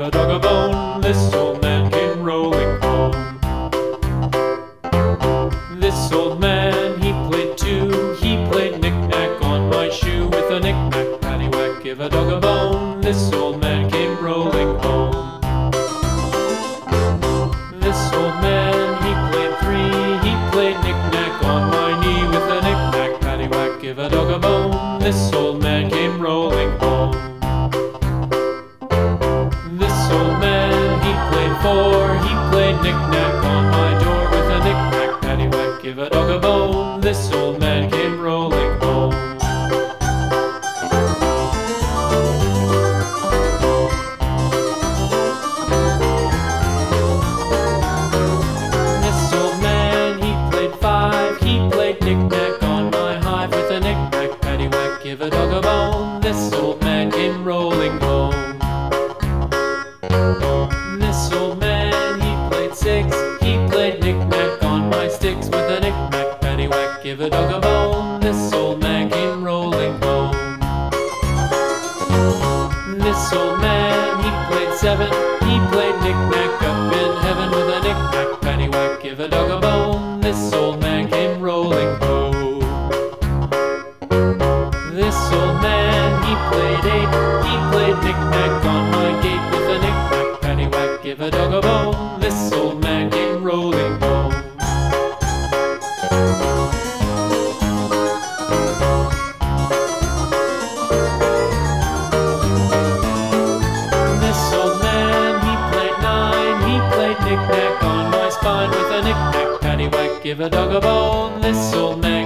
a dog a bone. This old man came rolling home. This old man, he played too. He played knick-knack on my shoe. With a knick-knack, paddywhack, give a dog a bone. This old man came rolling home. This old man, he played three. He played knick-knack on my knee. With a knick-knack, paddywhack, give a dog a bone. This old man came rolling home. This old man, he played four. He played knick-knack on my door. With a knick-knack, paddywhack, give a dog a bone. This old man came rolling home. This old man, he played five. He played knick-knack on my hive. With a knick-knack, paddywhack, give a dog a bone. This old man came rolling home. This old man, he played six. He played knick-knack on my sticks. With a knick-knack, paddywhack, give a dog a bone. This old man came rolling home. This old man, he played seven. He played knick-knack up in heaven. With a knick-knack, paddywhack, give a dog a bone. This old man came rolling home. This old man, he played eight. He played knick-knack on my gate. With a knick-knack, paddywhack, give a dog a bone. This old man came rolling home. This old man, he played nine. He played knick-knack on my spine. With a knick-knack, paddywhack, give a dog a bone. This old man